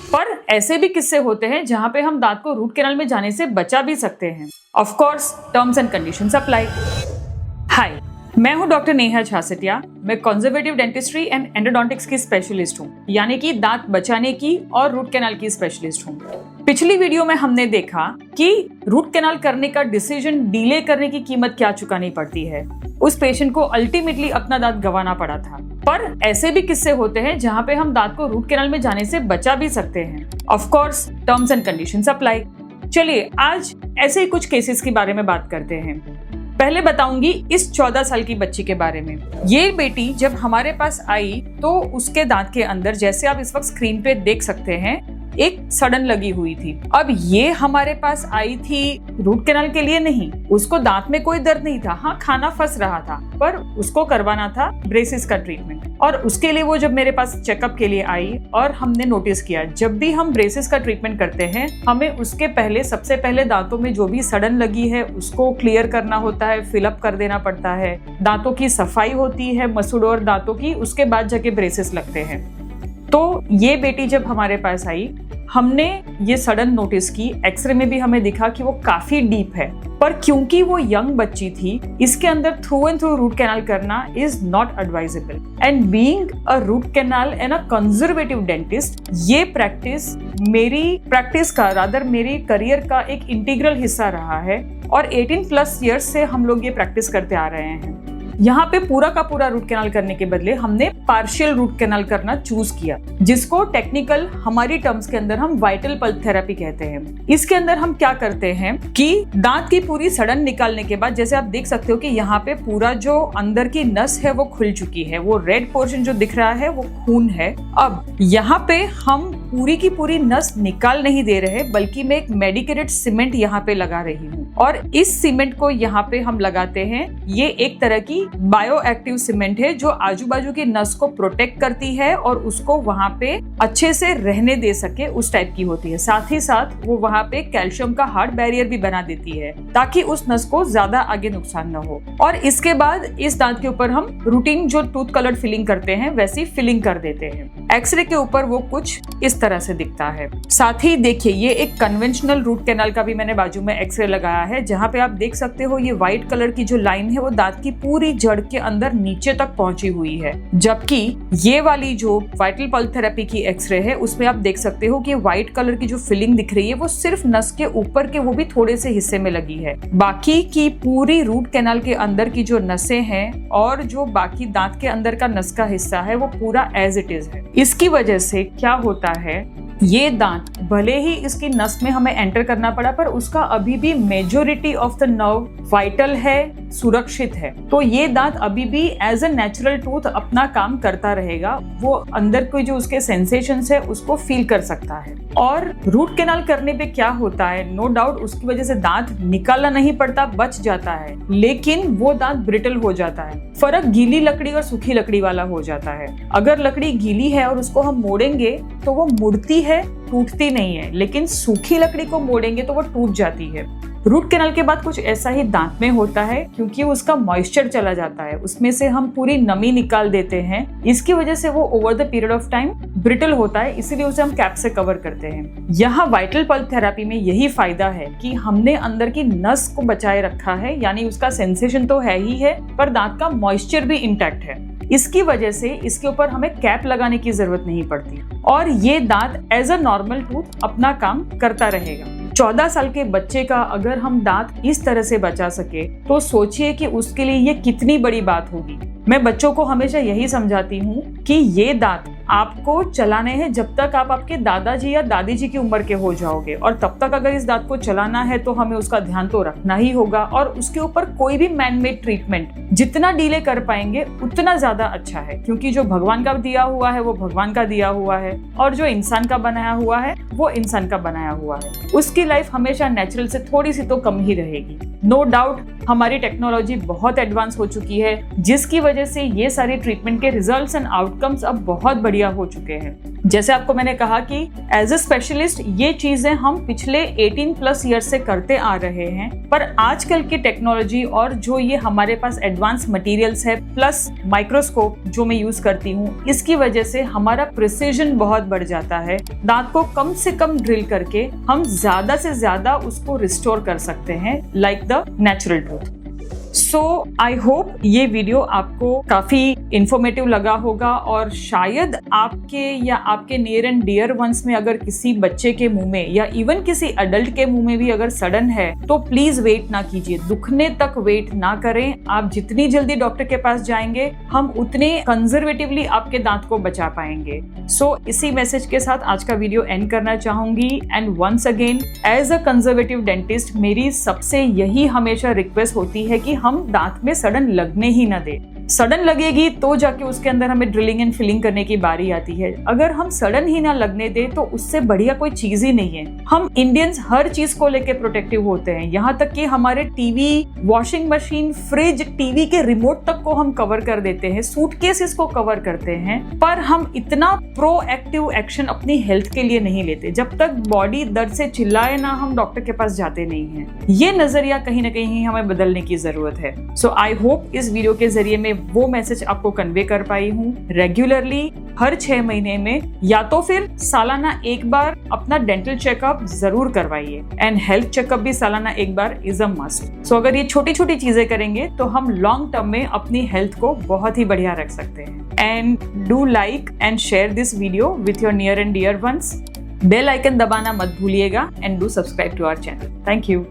पर ऐसे भी किस्से होते हैं जहां पे हम दांत को रूट कैनाल में जाने से बचा भी सकते हैं। Of course terms and conditions apply. Hi, मैं हूं डॉक्टर नेहा झासेटिया। मैं कंजर्वेटिव डेंटिस्ट्री एंड एंडोडोंटिक्स की स्पेशलिस्ट हूं, यानी कि दांत बचाने की और रूट कैनाल की स्पेशलिस्ट हूं। पिछली वीडियो में हमने देखा कि रूट कैनाल करने का डिसीजन डिले करने की कीमत क्या चुकानी पड़ती है। उस पेशेंट को अल्टीमेटली अपना दांत गंवाना पड़ा था। पर ऐसे भी किस्से होते हैं जहां पे हम दांत को रूट कैनाल में जाने से बचा भी सकते हैं। Of course terms and conditions apply. चलिए आज ऐसे ही कुछ केसेस के बारे में बात करते हैं। पहले बताऊंगी इस 14 साल की बच्ची के बारे में। ये बेटी जब हमारे पास आई तो उसके दांत के अंदर, जैसे आप इस वक्त स्क्रीन पे देख सकते हैं, एक सड़न लगी हुई थी। अब ये हमारे पास आई थी रूट कैनाल के लिए नहीं, उसको दांत में कोई दर्द नहीं था। हाँ, खाना फंस रहा था, पर उसको करवाना था ब्रेसेस का ट्रीटमेंट। और उसके लिए वो जब मेरे पास चेकअप के लिए आई और हमने नोटिस किया, जब भी हम ब्रेसेस का ट्रीटमेंट करते हैं हमें उसके पहले सबसे पहले दांतों में जो भी सड़न लगी है उसको क्लियर करना होता है, फिलअप कर देना पड़ता है, दांतों की सफाई होती है, मसूड़ों दांतों की, उसके बाद जाके ब्रेसेस लगते हैं। तो ये बेटी जब हमारे पास आई, हमने ये सडन नोटिस की। एक्सरे में भी हमें दिखा कि वो काफी डीप है, पर क्योंकि वो यंग बच्ची थी, इसके अंदर through and through root canal करना is not advisable. And being a root canal and a conservative dentist, ये प्रैक्टिस मेरी प्रैक्टिस का, रादर मेरी करियर का एक इंटीग्रल हिस्सा रहा है। और 18+ ईयर्स से हम लोग ये प्रैक्टिस करते आ रहे हैं। यहाँ पे पूरा का पूरा रूट कैनाल करने के बदले हमने पार्शियल रूट कैनाल करना चूज किया, जिसको टेक्निकल हमारी टर्म्स के अंदर हम वाइटल पल्प थेरेपी कहते हैं। इसके अंदर हम क्या करते हैं कि दांत की पूरी सड़न निकालने के बाद, जैसे आप देख सकते हो कि यहाँ पे पूरा जो अंदर की नस है वो खुल चुकी है, वो रेड पोर्शन जो दिख रहा है वो खून है। अब यहाँ पे हम पूरी की पूरी नस निकाल नहीं दे रहे, बल्कि मैं एक मेडिकेटेड सीमेंट यहाँ पे लगा रही हूँ। और इस सीमेंट को यहाँ पे हम लगाते हैं, ये एक तरह की बायो एक्टिव सीमेंट है जो आजू बाजू की नस को प्रोटेक्ट करती है और उसको वहां पे अच्छे से रहने दे सके, उस टाइप की होती है। साथ ही साथ वो वहां पे कैल्शियम का हार्ड बैरियर भी बना देती है, ताकि उस नस को ज्यादा आगे नुकसान न हो। और इसके बाद इस दांत के ऊपर हम रूटीन जो टूथ कलर्ड फिलिंग करते हैं वैसी फिलिंग कर देते हैं। एक्सरे के ऊपर वो कुछ इस तरह से दिखता है। साथ ही देखिए, ये एक कन्वेंशनल रूट कैनाल का भी मैंने बाजू में एक्सरे लगाया है, जहाँ पे आप देख सकते हो ये व्हाइट कलर की जो लाइन है वो दांत की पूरी जड़ के अंदर नीचे तक पहुंची हुई है। जबकि ये वाली जो वाइटल पल्प थेरेपी की एक्सरे है उसमें आप देख सकते हो कि व्हाइट कलर की जो फिलिंग दिख रही है वो सिर्फ नस के ऊपर के वो भी थोड़े से हिस्से में लगी है। बाकी की पूरी रूट कैनाल के अंदर की जो नसें हैं और जो बाकी दांत के अंदर का नस का हिस्सा है वो पूरा एज इट इज है। इसकी वजह से क्या होता है, ये दांत भले ही इसकी नस में हमें एंटर करना पड़ा, पर उसका अभी भी majority of the nerve vital है, सुरक्षित है। तो ये दांत अभी भी एज अ नेचुरल टूथ अपना काम करता रहेगा। वो अंदर कोई जो उसके सेंसेशंस है उसको फील कर सकता है। और रूट कैनाल करने पे क्या होता है, नो डाउट उसकी वजह से दांत निकालना नहीं पड़ता, बच जाता है, लेकिन वो दांत ब्रिटल हो जाता है। फर्क गीली लकड़ी और सूखी लकड़ी वाला हो जाता है। अगर लकड़ी गीली है और उसको हम मोड़ेंगे तो वो मुड़ती है, टूटती नहीं है, लेकिन सूखी लकड़ी को मोड़ेंगे तो वो टूट जाती है। रूट कैनाल के बाद कुछ ऐसा ही दांत में होता है, क्योंकि उसका मॉइस्चर चला जाता है, उसमें से हम पूरी नमी निकाल देते हैं। इसकी वजह से वो over the period of time brittle होता है, इसीलिए उसे हम कैप से कवर करते हैं। यहाँ वाइटल पल्प थेरेपी में यही फायदा है कि हमने अंदर की नस को बचाए रखा है, यानी उसका सेंसेशन तो है ही है, पर दांत का मॉइस्चर भी इंटैक्ट है। इसकी वजह से इसके ऊपर हमें कैप लगाने की जरूरत नहीं पड़ती और ये दांत एज अ नॉर्मल टूथ अपना काम करता रहेगा। 14 साल के बच्चे का अगर हम दांत इस तरह से बचा सके तो सोचिए कि उसके लिए ये कितनी बड़ी बात होगी। मैं बच्चों को हमेशा यही समझाती हूँ कि ये दांत आपको चलाने हैं जब तक आप आपके दादाजी या दादी जी की उम्र के हो जाओगे, और तब तक अगर इस दांत को चलाना है तो हमें उसका ध्यान तो रखना ही होगा। और उसके ऊपर कोई भी मैनमेड ट्रीटमेंट जितना डिले कर पाएंगे उतना ज्यादा अच्छा है, क्योंकि जो भगवान का दिया हुआ है वो भगवान का दिया हुआ है, और जो इंसान का बनाया हुआ है वो इंसान का बनाया हुआ है। उसकी लाइफ हमेशा नेचुरल से थोड़ी सी तो कम ही रहेगी। नो डाउट हमारी टेक्नोलॉजी बहुत एडवांस हो चुकी है, जिसकी वजह से ये सारे ट्रीटमेंट के रिजल्ट्स एंड आउटकम्स अब बहुत बड़ी बढ़िया हो चुके हैं। जैसे आपको मैंने कहा कि एज ए स्पेशलिस्ट ये चीजें हम पिछले 18+ ईयर से करते आ रहे हैं, पर आजकल की टेक्नोलॉजी और जो ये हमारे पास एडवांस मटेरियल्स है प्लस माइक्रोस्कोप जो मैं यूज करती हूँ, इसकी वजह से हमारा प्रिसीजन बहुत बढ़ जाता है। दांत को कम से कम ड्रिल करके हम ज्यादा से ज्यादा उसको रिस्टोर कर सकते हैं, like the natural tooth. So I hope ये वीडियो आपको काफी इंफॉर्मेटिव लगा होगा, और शायद आपके या आपके नियर एंड डियर वंस में अगर किसी बच्चे के मुंह में या इवन किसी अडल्ट के मुंह में भी अगर सडन है तो प्लीज वेट ना कीजिए, दुखने तक वेट ना करें। आप जितनी जल्दी डॉक्टर के पास जाएंगे हम उतने कंजर्वेटिवली आपके दांत को बचा पाएंगे। सो इसी मैसेज के साथ आज का वीडियो एंड करना चाहूंगी। And once again, as a conservative dentist मेरी सबसे यही हमेशा रिक्वेस्ट होती है कि हम दांत में सडन लगने ही ना दे। सडन लगेगी तो जाके उसके अंदर हमें ड्रिलिंग एंड फिलिंग करने की बारी आती है। अगर हम सडन ही ना लगने दे तो उससे बढ़िया कोई चीज ही नहीं है। हम इंडियंस हर चीज को लेके प्रोटेक्टिव होते हैं, यहाँ तक कि हमारे TV, washing machine, fridge, TV के रिमोट तक को हम कवर कर देते हैं, सूटकेसेस को कवर करते हैं, पर हम इतना प्रोएक्टिव एक्शन अपनी हेल्थ के लिए नहीं लेते। जब तक बॉडी दर्द से चिल्लाए ना हम डॉक्टर के पास जाते नहीं हैं। ये नजरिया कहीं ना कहीं हमें बदलने की जरूरत है। सो आई होप इस वीडियो के जरिए मैं वो मैसेज आपको कन्वे कर पाई हूँ। रेगुलरली हर 6 महीने में या तो फिर सालाना एक बार अपना डेंटल चेकअप जरूर करवाइए, एंड हेल्थ चेकअप भी सालाना एक बार इज अ मस्ट। सो अगर ये छोटी छोटी चीजें करेंगे तो हम लॉन्ग टर्म में अपनी हेल्थ को बहुत ही बढ़िया रख सकते हैं। And do like and share this video with your near and dear ones. Bell icon दबाना मत भूलिएगा, and do subscribe to our channel. Thank you.